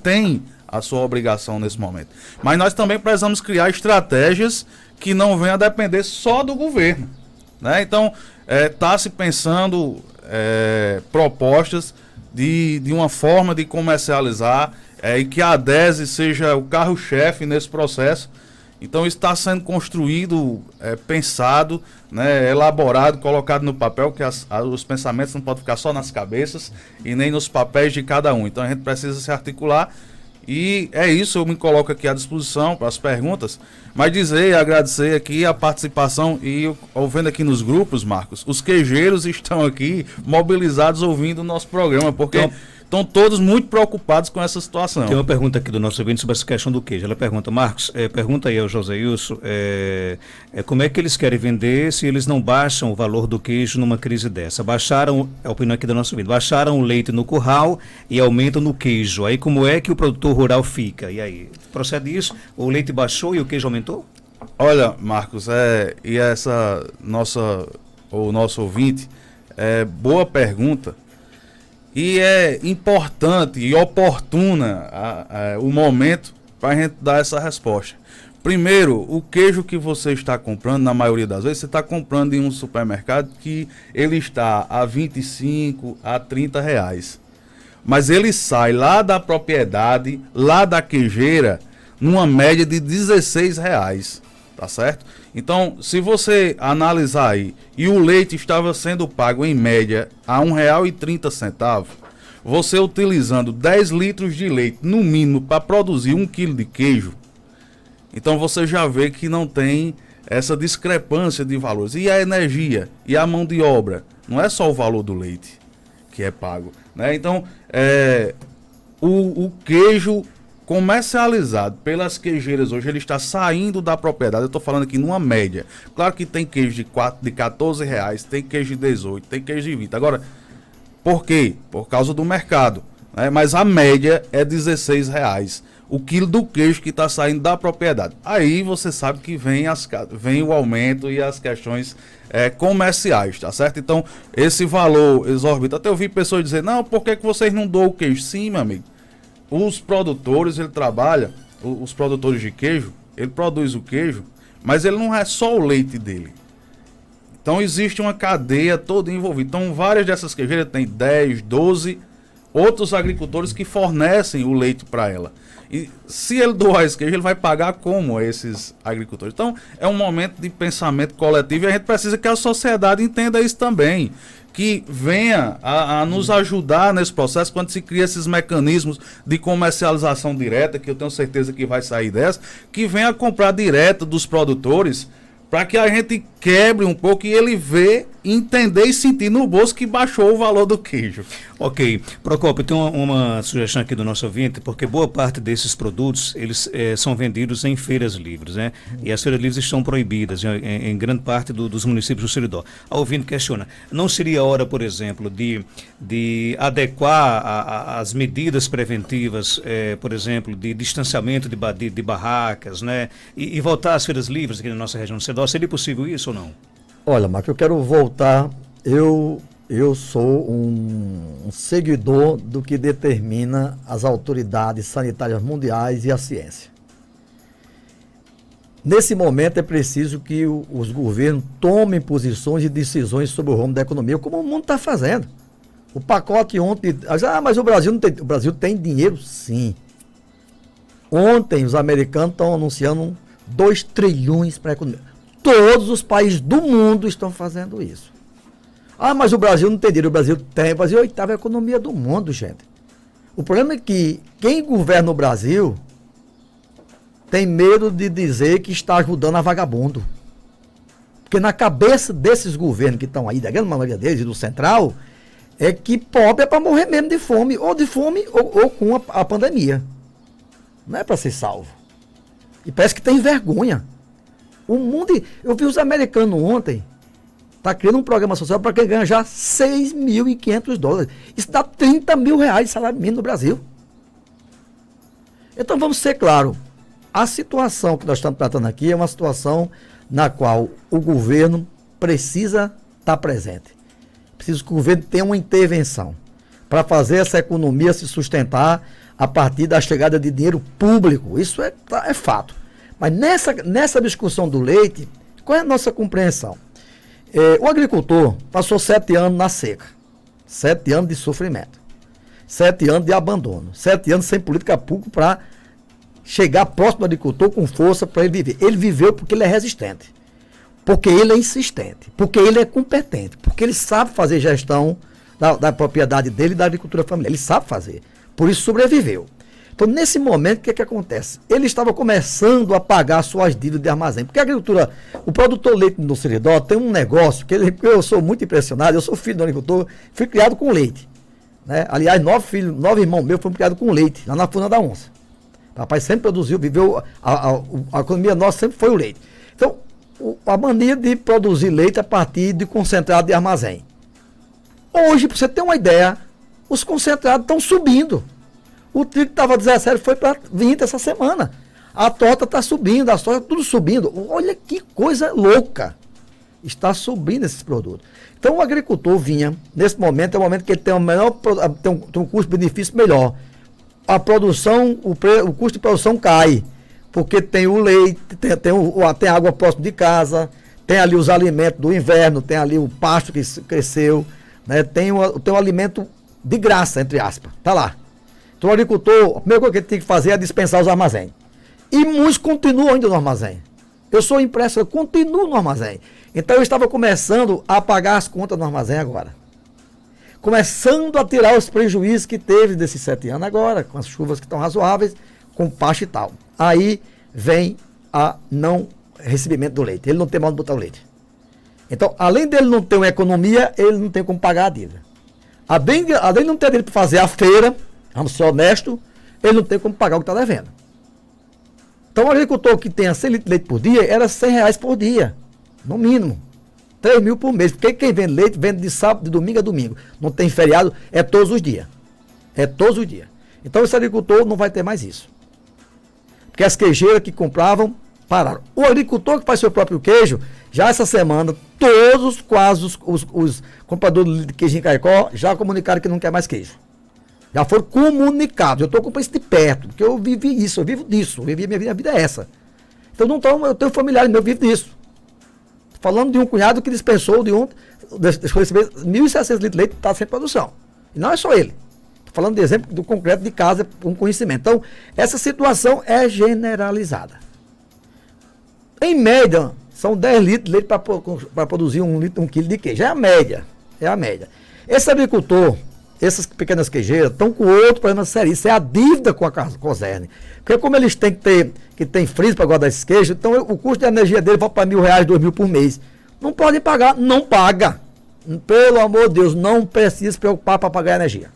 tem a sua obrigação nesse momento, mas nós também precisamos criar estratégias que não venham a depender só do governo, né? Então, está se pensando propostas de uma forma de comercializar e que a ADESE seja o carro-chefe nesse processo. Então isso está sendo construído, pensado, né, elaborado, colocado no papel, que os pensamentos não podem ficar só nas cabeças e nem nos papéis de cada um. Então a gente precisa se articular. E é isso, eu me coloco aqui à disposição para as perguntas, mas dizer e agradecer aqui a participação, e ouvindo aqui nos grupos, Marcos, os queijeiros estão aqui mobilizados ouvindo o nosso programa, porque estão todos muito preocupados com essa situação. Tem uma pergunta aqui do nosso ouvinte sobre essa questão do queijo. Ela pergunta, Marcos, pergunta aí ao Joséilson, como é que eles querem vender se eles não baixam o valor do queijo numa crise dessa? Baixaram, a opinião aqui do nosso ouvinte, baixaram o leite no curral e aumentam no queijo. Aí como é que o produtor rural fica? E aí, procede isso? O leite baixou e o queijo aumentou? Olha, Marcos, e o nosso ouvinte, boa pergunta. E é importante e oportuna o momento para a gente dar essa resposta. Primeiro, o queijo que você está comprando, na maioria das vezes, você está comprando em um supermercado que ele está a 25 a 30 reais. Mas ele sai lá da propriedade, lá da queijeira, numa média de 16 reais. Tá certo? Então, se você analisar aí, e o leite estava sendo pago em média a R$ 1,30, você utilizando 10 litros de leite, no mínimo, para produzir 1 quilo de queijo, então você já vê que não tem essa discrepância de valores. E a energia, e a mão de obra, não é só o valor do leite que é pago, né? Então, o queijo comercializado pelas queijeiras hoje, ele está saindo da propriedade. Eu estou falando aqui numa média. Claro que tem queijo de 14 reais, tem queijo de 18, tem queijo de 20. Agora, por quê? Por causa do mercado, né? Mas a média é 16 reais. O quilo do queijo que está saindo da propriedade. Aí você sabe que vem o aumento e as questões comerciais, tá certo? Então, esse valor exorbita. Até eu vi pessoas dizer, não, por que vocês não doam o queijo? Sim, meu amigo. Os produtores, os produtores de queijo, ele produz o queijo, mas ele não é só o leite dele. Então existe uma cadeia toda envolvida. Então várias dessas queijeiras têm 10, 12 outros agricultores que fornecem o leite para ela. E se ele doar esse queijo, ele vai pagar como a esses agricultores? Então é um momento de pensamento coletivo, e a gente precisa que a sociedade entenda isso também, que venha a nos ajudar nesse processo quando se cria esses mecanismos de comercialização direta, que eu tenho certeza que vai sair dessa, que venha a comprar direto dos produtores, para que a gente quebre um pouco e ele vê, entender e sentir no bolso que baixou o valor do queijo. Ok. Procópio, tem uma sugestão aqui do nosso ouvinte, porque boa parte desses produtos, eles são vendidos em feiras livres, né? E as feiras livres estão proibidas em grande parte dos municípios do Seridó. A ouvinte questiona, não seria hora, por exemplo, de adequar as medidas preventivas, por exemplo, de distanciamento de barracas, né? E voltar às feiras livres aqui na nossa região do Seridó? Seria possível isso ou não? Olha, Marco, eu quero voltar. Eu sou um seguidor do que determina as autoridades sanitárias mundiais e a ciência. Nesse momento é preciso que os governos tomem posições e decisões sobre o rumo da economia, como o mundo está fazendo. O pacote ontem... mas o Brasil não tem... O Brasil tem dinheiro, sim. Ontem os americanos estão anunciando 2 trilhões para a economia. Todos os países do mundo estão fazendo isso. Mas o Brasil não tem dinheiro. O Brasil tem. O Brasil é a 8ª economia do mundo, gente. O problema é que quem governa o Brasil tem medo de dizer que está ajudando a vagabundo. Porque na cabeça desses governos que estão aí, da grande maioria deles, e do Central, é que pobre é para morrer mesmo de fome, ou com a pandemia. Não é para ser salvo. E parece que tem vergonha. O mundo... Eu vi os americanos ontem, tá criando um programa social para quem ganha já $6.500. Isso dá R$30 mil de salário mínimo no Brasil. Então vamos ser claros, a situação que nós estamos tratando aqui é uma situação na qual o governo precisa estar presente. Precisa que o governo tenha uma intervenção para fazer essa economia se sustentar a partir da chegada de dinheiro público. Isso é fato. Mas nessa discussão do leite, qual é a nossa compreensão? O agricultor passou 7 anos na seca, 7 anos de sofrimento, 7 anos de abandono, 7 anos sem política pública para chegar próximo do agricultor com força para ele viver. Ele viveu porque ele é resistente, porque ele é insistente, porque ele é competente, porque ele sabe fazer gestão da propriedade dele e da agricultura familiar. Ele sabe fazer, por isso sobreviveu. Então, nesse momento, o que acontece? Ele estava começando a pagar suas dívidas de armazém. Porque a agricultura, o produtor leite no Seridó tem um negócio que eu sou muito impressionado. Eu sou filho do agricultor, fui criado com leite. Né? Aliás, 9 irmãos meus foram criados com leite, lá na Funa da Onça. Papai sempre produziu, viveu, a economia nossa sempre foi o leite. Então, a mania de produzir leite a partir de concentrado de armazém. Hoje, para você ter uma ideia, os concentrados estão subindo. O trigo estava 17, foi para 20 essa semana. A torta está subindo, a soja tudo subindo. Olha que coisa louca. Está subindo esses produtos. Então o agricultor vinha, nesse momento, é o momento que ele tem um custo-benefício melhor. A produção, o custo de produção cai, porque tem o leite, tem água próximo de casa, tem ali os alimentos do inverno, tem ali o pasto que cresceu, né? Tem o alimento de graça, entre aspas, está lá. Então o agricultor, a primeira coisa que ele tem que fazer é dispensar os armazéns. E muitos continuam ainda no armazém. Eu sou impresso, eu continuo no armazém. Então eu estava começando a pagar as contas no armazém agora. Começando a tirar os prejuízos que teve desses 7 anos agora, com as chuvas que estão razoáveis, com pasto e tal. Aí vem a não recebimento do leite. Ele não tem mal de botar o leite. Então, além dele não ter uma economia, ele não tem como pagar a dívida. Além de não ter direito para fazer a feira, vamos ser honestos, ele não tem como pagar o que está devendo. Então, o agricultor que tenha 100 litros de leite por dia, era R$100 por dia, no mínimo. 3 mil por mês, porque quem vende leite, vende de sábado, de domingo a domingo. Não tem feriado, é todos os dias. É todos os dias. Então, esse agricultor não vai ter mais isso. Porque as queijeiras que compravam, pararam. O agricultor que faz seu próprio queijo, já essa semana, todos quase os compradores de queijo em Caicó já comunicaram que não quer mais queijo. Já foram comunicados. Eu estou acompanhando isso de perto, porque eu vivi isso, eu vivo disso. Minha vida é essa. Então eu tenho familiares meus que vivem disso. Falando de um cunhado que dispensou deixou receber 1.600 litros de leite, está sem produção. E não é só ele. Estou falando de exemplo do concreto de casa, um conhecimento. Então, essa situação é generalizada. Em média, são 10 litros de leite para produzir 1 quilo de queijo. É a média. Esse agricultor essas pequenas queijeiras estão com outro problema sério. Isso é a dívida com a Cosern. Porque como eles têm que ter freezer para guardar esses queijos, então o custo de energia dele vai para R$1.000, R$2.000 por mês. Não podem pagar, não paga. Pelo amor de Deus, não precisa se preocupar para pagar a energia.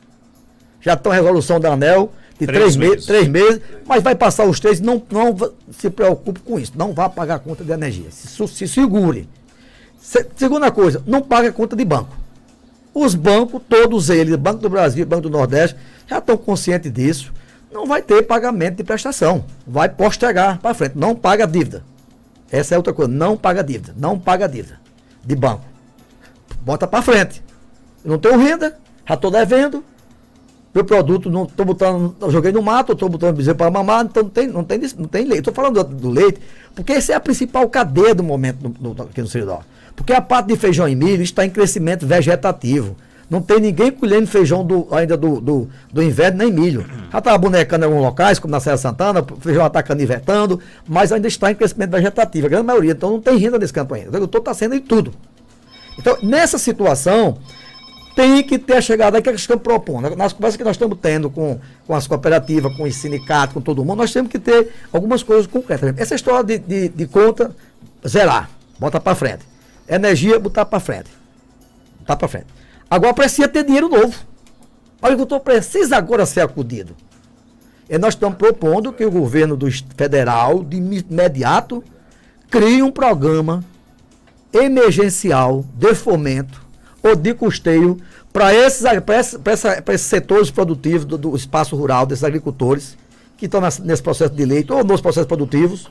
Já estão em resolução da ANEEL de 3 meses, mas vai passar os 3, não se preocupe com isso. Não vá pagar a conta de energia. Se segure. Segunda coisa, não paga a conta de banco. Os bancos, todos eles, Banco do Brasil, Banco do Nordeste, já estão conscientes disso. Não vai ter pagamento de prestação. Vai postergar para frente. Não paga dívida. Essa é outra coisa. Não paga dívida. Não paga dívida de banco. Bota para frente. Eu não tenho renda, já estou devendo. Meu produto, não estou botando, joguei no mato, estou botando bezerro para mamar, então não tem leite. Estou falando do leite, porque essa é a principal cadeia do momento aqui no Seridó. Porque a parte de feijão e milho está em crescimento vegetativo. Não tem ninguém colhendo feijão ainda do inverno, nem milho. Já estava bonecando em alguns locais, como na Serra Santana, o feijão está canivetando, mas ainda está em crescimento vegetativo, a grande maioria. Então não tem renda nesse campo ainda. O agricultor está sendo em tudo. Então, nessa situação, tem que ter a chegada que a gente está propondo. Nas conversas que nós estamos tendo com as cooperativas, com os sindicatos, com todo mundo, nós temos que ter algumas coisas concretas. Essa história de conta, zerar, bota para frente. Energia, botar para frente. Botar para frente. Agora precisa ter dinheiro novo. O agricultor precisa agora ser acudido. E nós estamos propondo que o governo federal, de imediato, crie um programa emergencial de fomento ou de custeio para esses setores produtivos do espaço rural, desses agricultores que estão nesse processo de leite ou nos processos produtivos,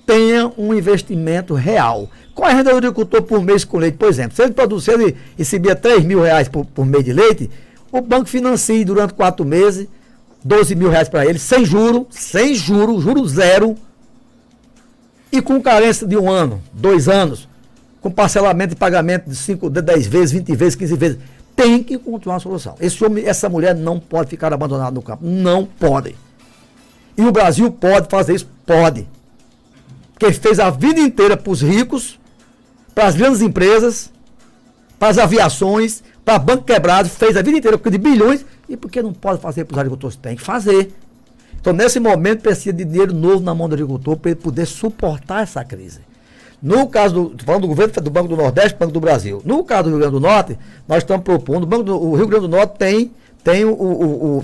tenha um investimento real. Qual é a renda do agricultor por mês com leite, por exemplo? Se ele recebia R$3.000 por mês de leite, o banco financia durante 4 meses, R$12.000 para ele, sem juro zero, e com carência de 1 ano, 2 anos, com parcelamento de pagamento de 5, 10 vezes, 20 vezes, 15 vezes. Tem que encontrar uma solução. Esse homem, essa mulher não pode ficar abandonada no campo. Não pode. E o Brasil pode fazer isso? Pode. Porque ele fez a vida inteira para os ricos, para as grandes empresas, para as aviações, para banco quebrado, fez a vida inteira de bilhões, e por que não pode fazer para os agricultores? Tem que fazer. Então, nesse momento, precisa de dinheiro novo na mão do agricultor para ele poder suportar essa crise. No caso falando do governo do Banco do Nordeste, Banco do Brasil. No caso do Rio Grande do Norte, nós estamos propondo, o Rio Grande do Norte tem uma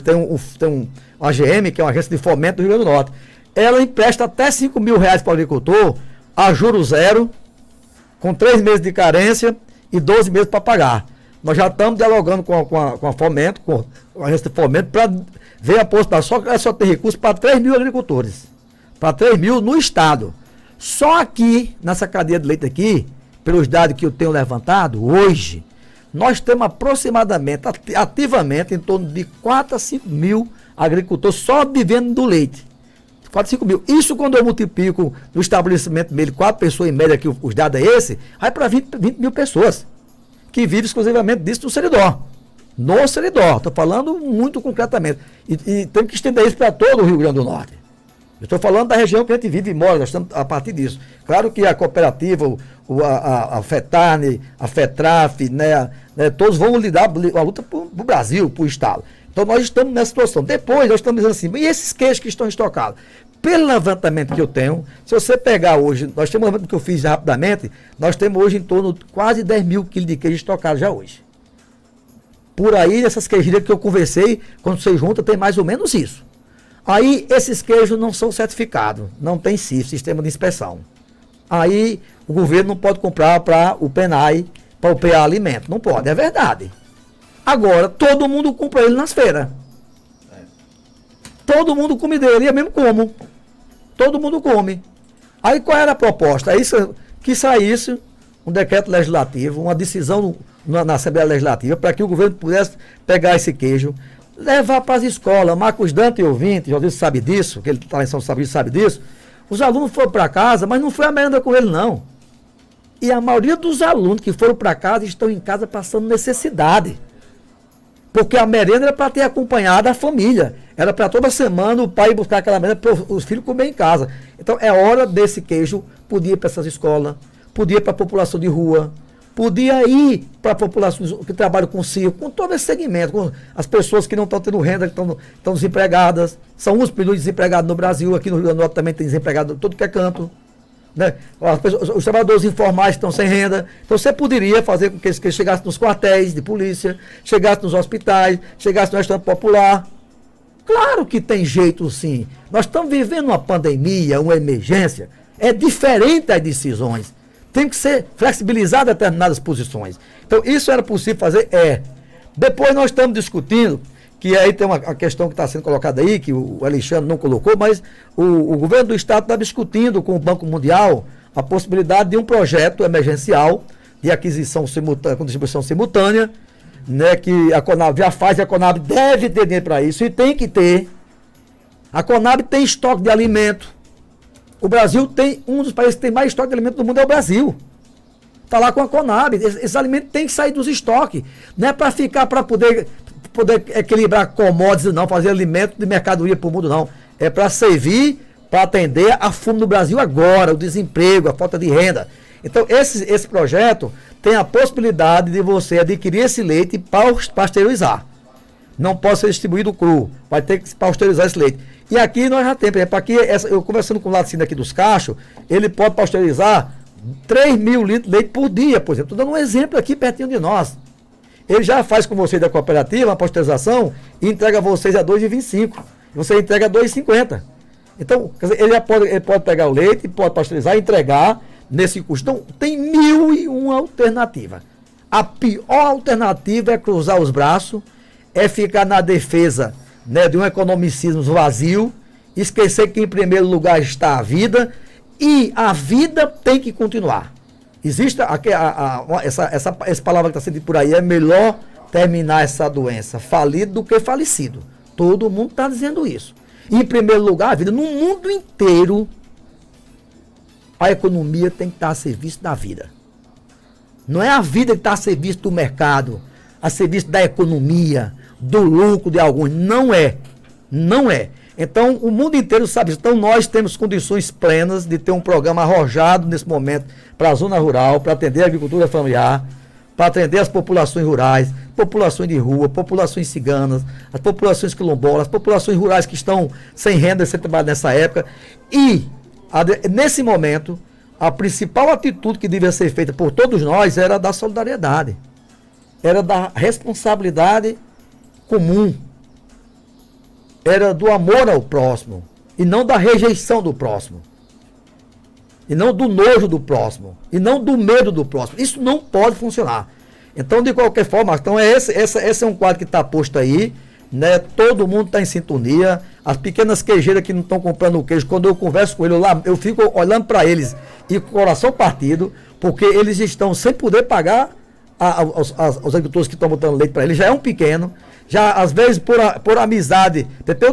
AGM, que é uma agência de fomento do Rio Grande do Norte. Ela empresta até R$5.000 para o agricultor, a juros zero, com 3 meses de carência e 12 meses para pagar. Nós já estamos dialogando com a Fomento, com a agência de fomento, para ver a possibilidade. Só tem recurso para 3.000 agricultores. Para 3.000 no estado. Só aqui, nessa cadeia de leite aqui, pelos dados que eu tenho levantado, hoje, nós temos aproximadamente, ativamente, em torno de 4 a 5 mil agricultores só vivendo do leite. 4 a 5 mil. Isso quando eu multiplico no estabelecimento dele, 4 pessoas em média, que os dados é esse, vai para 20 mil pessoas, que vivem exclusivamente disso no Seridó. No Seridó, estou falando muito concretamente. E temos que estender isso para todo o Rio Grande do Norte. Eu estou falando da região que a gente vive e mora, nós estamos a partir disso. Claro que a cooperativa, a FETARNE, a FETRAF, todos vão lidar a luta para o Brasil, para o Estado. Então nós estamos nessa situação. Depois nós estamos dizendo assim, e esses queijos que estão estocados? Pelo levantamento que eu tenho, se você pegar hoje, nós temos um levantamento que eu fiz rapidamente, nós temos hoje em torno de quase 10 mil quilos de queijo estocado já hoje. Por aí, essas queijeiras que eu conversei, quando você junta, tem mais ou menos isso. Aí, esses queijos não são certificados, não tem CIF, Sistema de Inspeção. Aí, o governo não pode comprar para o PENAI, para o PA Alimento. Não pode, é verdade. Agora, todo mundo compra ele nas feiras. Todo mundo come dele, eu mesmo como. Todo mundo come. Aí, qual era a proposta? Isso, que saísse um decreto legislativo, uma decisão na Assembleia Legislativa, para que o governo pudesse pegar esse queijo, levar para as escolas. Marcos Dante e ouvinte, José sabe disso, que ele está em São Sabino, sabe disso. Os alunos foram para casa, mas não foi a merenda com ele, não. E a maioria dos alunos que foram para casa estão em casa passando necessidade. Porque a merenda era para ter acompanhado a família. Era para toda semana o pai buscar aquela merenda para os filhos comer em casa. Então é hora desse queijo, podia ir para essas escolas, podia ir para a população de rua, podia ir para a população que trabalha com circo, com todo esse segmento, com as pessoas que não estão tendo renda, que estão desempregadas. São 11 milhões de desempregados no Brasil, aqui no Rio Grande do Norte também tem desempregado em todo que é canto. Né? Os trabalhadores informais estão sem renda. Então você poderia fazer com que eles chegassem nos quartéis de polícia, chegassem nos hospitais, chegassem no restaurante popular. Claro que tem jeito sim. Nós estamos vivendo uma pandemia, uma emergência. É diferente as decisões. Tem que ser flexibilizado determinadas posições. Então, isso era possível fazer? Depois nós estamos discutindo, que aí tem uma questão que está sendo colocada aí, que o Alexandre não colocou, mas o governo do Estado está discutindo com o Banco Mundial a possibilidade de um projeto emergencial de aquisição simultânea, com distribuição simultânea, né, que a Conab já faz, e a Conab deve ter dinheiro para isso, e tem que ter. A Conab tem estoque de alimento. O Brasil tem, um dos países que tem mais estoque de alimento do mundo é o Brasil. Está lá com a Conab. Esse alimento tem que sair dos estoques. Não é para ficar, para poder equilibrar commodities, não, fazer alimento de mercadoria para o mundo, não. É para servir, para atender a fome no Brasil agora, o desemprego, a falta de renda. Então, esse projeto tem a possibilidade de você adquirir esse leite e pasteurizar. Não pode ser distribuído cru, vai ter que pasteurizar esse leite. E aqui nós já temos, aqui, eu conversando com o Laticínio aqui dos Cachos, ele pode pasteurizar 3 mil litros de leite por dia, por exemplo. Estou dando um exemplo aqui pertinho de nós. Ele já faz com vocês da cooperativa uma pasteurização e entrega a vocês a R$ 2,25. E você entrega a R$ 2,50. Então, quer dizer, ele pode pegar o leite, pode pasteurizar e entregar nesse custo. Então, tem 1.001 alternativas. A pior alternativa é cruzar os braços, é ficar na defesa, né, de um economicismo vazio, esquecer que em primeiro lugar está a vida, e a vida tem que continuar. Existe essa palavra que está sendo dita por aí, é melhor terminar essa doença falido do que falecido. Todo mundo está dizendo isso. E, em primeiro lugar, a vida. No mundo inteiro, a economia tem que estar a serviço da vida. Não é a vida que está a serviço do mercado, a serviço da economia, do lucro de alguns. Não é. Não é. Então, o mundo inteiro sabe isso. Então, nós temos condições plenas de ter um programa arrojado nesse momento para a zona rural, para atender a agricultura familiar, para atender as populações rurais, populações de rua, populações ciganas, as populações quilombolas, as populações rurais que estão sem renda, sem trabalho nessa época. E, nesse momento, a principal atitude que devia ser feita por todos nós era da solidariedade. Era da responsabilidade comum. Era do amor ao próximo. E não da rejeição do próximo. E não do nojo do próximo. E não do medo do próximo. Isso não pode funcionar. Então, de qualquer forma, então esse é um quadro que está posto aí, né? Todo mundo está em sintonia. As pequenas queijeiras que não estão comprando o queijo, quando eu converso com ele, eu fico olhando para eles e com o coração partido, porque eles estão sem poder pagar aos agricultores que estão botando leite para eles. Já é um pequeno, já às vezes por amizade.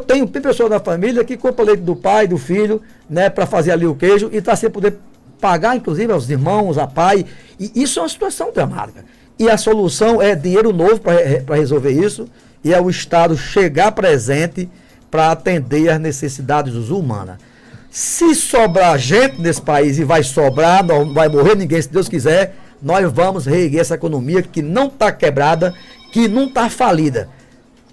Tem pessoas da família que compra leite do pai, do filho, né, para fazer ali o queijo e está sem poder pagar, inclusive, aos irmãos, a pai. E isso é uma situação dramática. E a solução é dinheiro novo para resolver isso, e é o Estado chegar presente para atender as necessidades humanas. Se sobrar gente nesse país, e vai sobrar, não vai morrer ninguém, se Deus quiser, nós vamos reerguer essa economia que não está quebrada, que não está falida.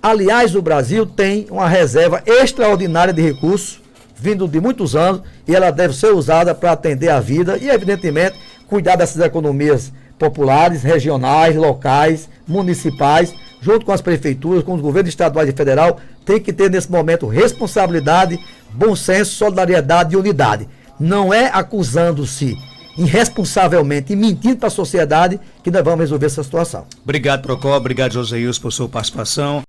Aliás, o Brasil tem uma reserva extraordinária de recursos, vindo de muitos anos, e ela deve ser usada para atender a vida e, evidentemente, cuidar dessas economias populares, regionais, locais, municipais, junto com as prefeituras, com os governos estaduais e federal. Tem que ter nesse momento responsabilidade, bom senso, solidariedade e unidade. Não é acusando-se irresponsavelmente e mentindo para a sociedade que nós vamos resolver essa situação. Obrigado, Procó, obrigado, José Ilso, por sua participação.